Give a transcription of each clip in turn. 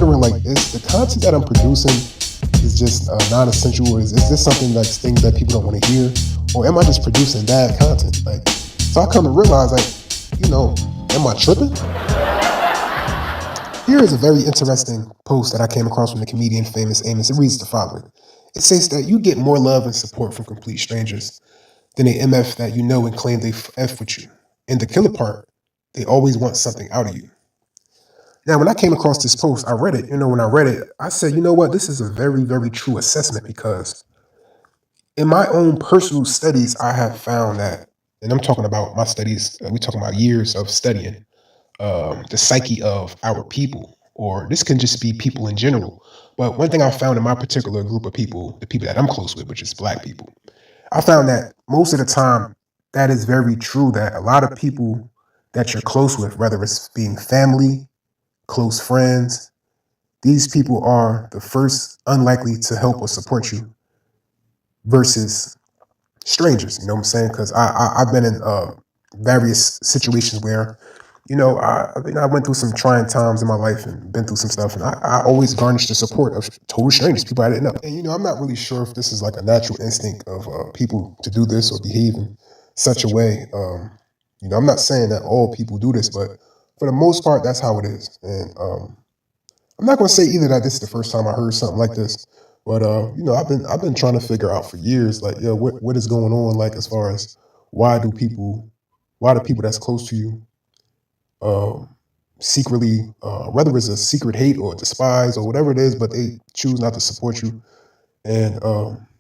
wondering, like, is the content that I'm producing is just non-essential, or is this something like things that people don't want to hear, or am I just producing bad content? Like, so I come to realize, like, am I tripping? Here is a very interesting post that I came across from the comedian Famous Amos. It reads the following. It says that you get more love and support from complete strangers than a MF that you know and claim they F with you. And the killer part, they always want something out of you. Now, when I came across this post, I read it. When I read it, I said, you know what? This is a very, very true assessment, because in my own personal studies, I have found that, and I'm talking about my studies, we're talking about years of studying the psyche of our people, or this can just be people in general. But one thing I found in my particular group of people, the people that I'm close with, which is Black people, I found that most of the time that is very true, that a lot of people that you're close with, whether it's being family, close friends, these people are the first unlikely to help or support you versus strangers. You know what I'm saying? Because I've been in various situations where, I went through some trying times in my life and been through some stuff, and I always garnished the support of total strangers, people I didn't know. And I'm not really sure if this is like a natural instinct of people to do this or behave in such a way. I'm not saying that all people do this, but for the most part, that's how it is. And I'm not going to say either that this is the first time I heard something like this, but I've been trying to figure out for years, like, what is going on, like, as far as why the people that's close to you secretly, whether it's a secret hate or despise or whatever it is, but they choose not to support you and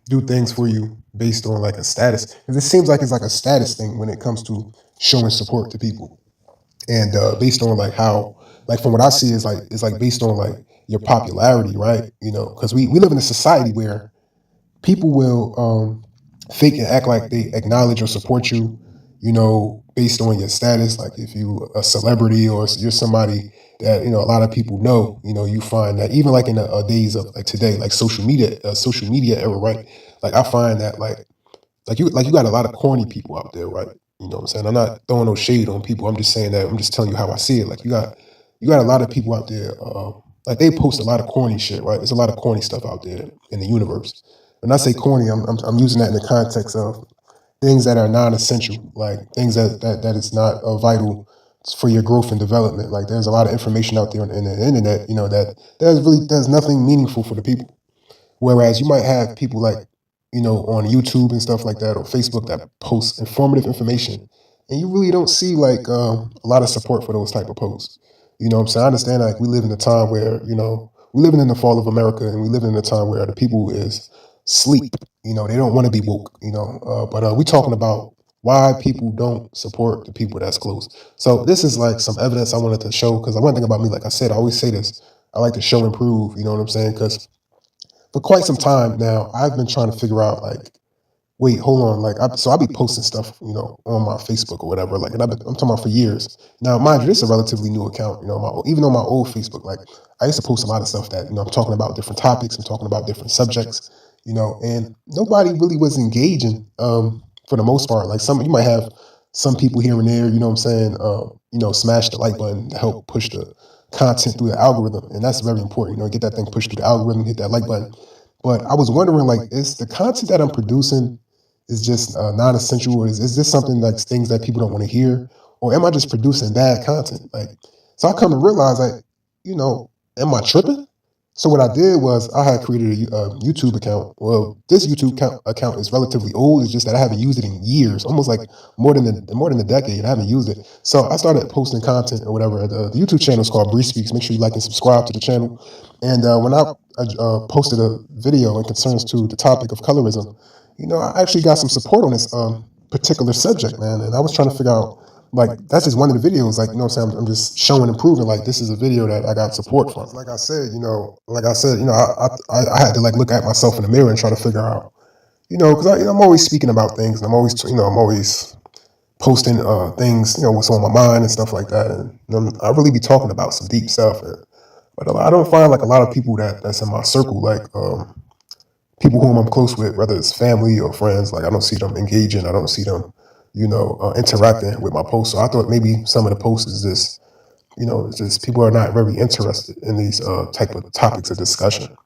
do things for you based on like a status. Because it seems like it's like a status thing when it comes to showing support to people, and based on like how, like, from what I see, is like it's like based on like your popularity, right? Because we live in a society where people will fake and act like they acknowledge or support you, based on your status. Like, if you a celebrity or you're somebody that a lot of people know, you find that even like in the days of like today, like social media era, right? Like, I find that you got a lot of corny people out there, right? You know what I'm saying? I'm not throwing no shade on people. I'm just saying that, I'm just telling you how I see it. Like, you got a lot of people out there, like, they post a lot of corny shit, right? There's a lot of corny stuff out there in the universe. When I say corny, I'm using that in the context of things that are non-essential, like things that is not vital for your growth and development. Like, there's a lot of information out there in the internet, that there's nothing meaningful for the people. Whereas you might have people like, on YouTube and stuff like that, or Facebook, that post informative information, and you really don't see like a lot of support for those type of posts. You know what I'm saying? I understand, like, we live in a time where, we living in the fall of America, and we live in a time where the people is sleep. They don't want to be woke, but we talking about why people don't support the people that's close. So this is like some evidence I wanted to show, because one thing about me, like I said, I always say this, I like to show and prove, you know what I'm saying? Because for quite some time now, I've been trying to figure out, like, wait, hold on, like, I'll be posting stuff, on my Facebook or whatever, like, and I'm talking about for years. Now, mind you, this is a relatively new account, even on my old Facebook, like, I used to post a lot of stuff that, I'm talking about different topics, I'm talking about different subjects, and nobody really was engaging, for the most part. Like, you might have some people here and there, smash the like button to help push the content through the algorithm. And that's very important, get that thing pushed through the algorithm, hit that like button. But I was wondering, like, is the content that I'm producing is just non-essential, or is this something like things that people don't want to hear, or am I just producing bad content? Like, so I come to realize, like, am I tripping? So what I did was I had created a YouTube account. Well, this YouTube account is relatively old. It's just that I haven't used it in years, almost like more than a decade. I haven't used it. So I started posting content or whatever. The YouTube channel is called Bree Speaks. Make sure you like and subscribe to the channel. And when I posted a video in concerns to the topic of colorism, I actually got some support on this particular subject, man. And I was trying to figure out, like, that's just one of the videos, like, what I'm saying? I'm just showing and proving, like, this is a video that I got support from. Like I said, I had to, like, look at myself in the mirror and try to figure out, because I'm always speaking about things, and I'm always posting things, what's on my mind and stuff like that. And I really be talking about some deep stuff. But I don't find, like, a lot of people that's in my circle, like, people whom I'm close with, whether it's family or friends, like, I don't see them engaging. I don't see them, interacting with my posts. So I thought maybe some of the posts is just It's just people are not very interested in these type of topics of discussion.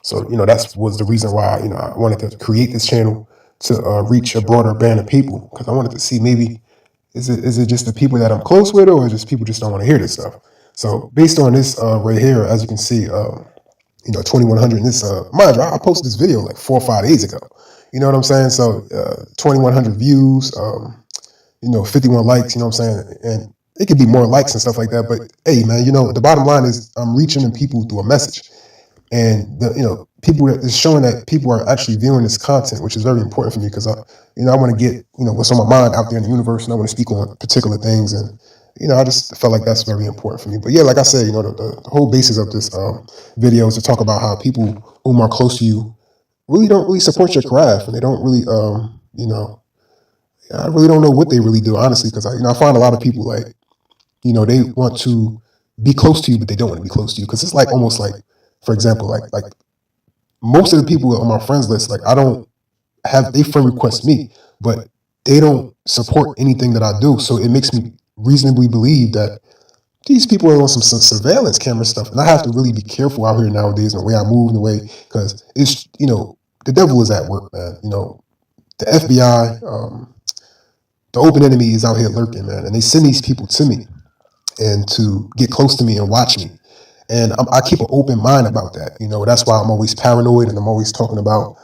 So, that was the reason why, I wanted to create this channel to reach a broader band of people, because I wanted to see maybe is it just the people that I'm close with, or just people just don't want to hear this stuff. So based on this right here, as you can see, 2100 in this, mind you, I posted this video like 4 or 5 days ago. You know what I'm saying? So 2100 views, 51 likes, you know what I'm saying? And it could be more likes and stuff like that. But hey, man, the bottom line is I'm reaching the people through a message. And people is showing that people are actually viewing this content, which is very important for me, because I want to get what's on my mind out there in the universe, and I want to speak on particular things, and I just felt like that's very important for me. But yeah, like I said, the whole basis of this video is to talk about how people whom are close to you really don't really support your craft, and they don't really I really don't know what they really do, honestly, because I find a lot of people like they want to be close to you, but they don't want to be close to you, because it's like almost like, for example, like most of the people on my friends list, like I don't have they friend request me, but they don't support anything that I do. So it makes me reasonably believe that these people are on some surveillance camera stuff, and I have to really be careful out here nowadays in the way I move, in the way, because it's the devil is at work, man. The FBI, the open enemy is out here lurking, man, and they send these people to me and to get close to me and watch me. And I keep an open mind about that. That's why I'm always paranoid, and I'm always talking about,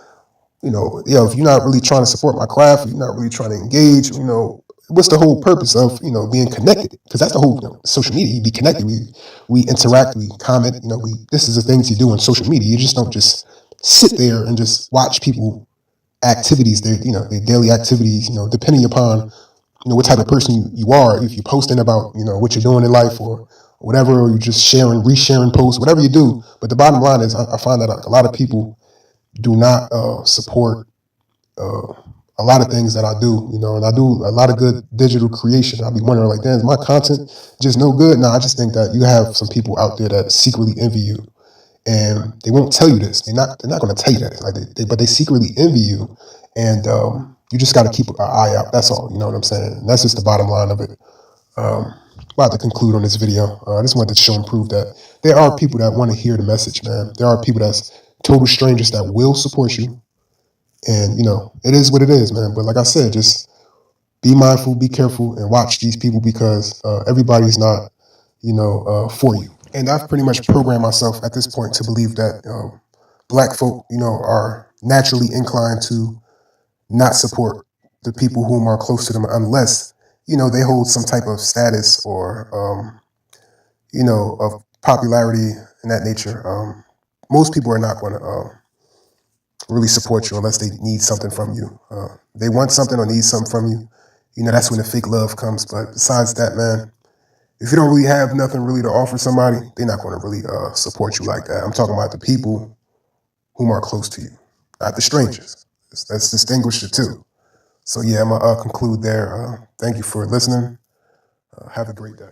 if you're not really trying to support my craft, if you're not really trying to engage, what's the whole purpose of, being connected? Because that's the whole, social media. You be connected. We interact, we comment, this is the things you do on social media. You just don't just sit there and just watch people activities, their daily activities, depending upon what type of person you are. If you're posting about what you're doing in life, or whatever, or you're just sharing, resharing posts, whatever you do. But the bottom line is, I find that a lot of people do not support a lot of things that I do, and I do a lot of good digital creation. I'll be wondering, like, damn, is my content just no good? No, I just think that you have some people out there that secretly envy you, and they won't tell you this. They're not going to tell you that, like, but they secretly envy you, and you just got to keep an eye out. That's all. You know what I'm saying? And that's just the bottom line of it. About to conclude on this video. I just wanted to show and prove that there are people that want to hear the message, man. There are people that's total strangers that will support you, and it is what it is, man. But like I said, just be mindful, be careful, and watch these people, because everybody's not for you. And I've pretty much programmed myself at this point to believe that black folk are naturally inclined to not support the people whom are close to them, unless they hold some type of status, or of popularity in that nature. Most people are not going to really support you unless they need something from you. They want something or need something from you. That's when the fake love comes. But besides that, man, if you don't really have nothing really to offer somebody, they're not going to really support you like that. I'm talking about the people whom are close to you, not the strangers. Let's distinguish the two. So yeah, I'm going to conclude there. Thank you for listening. Have a great day.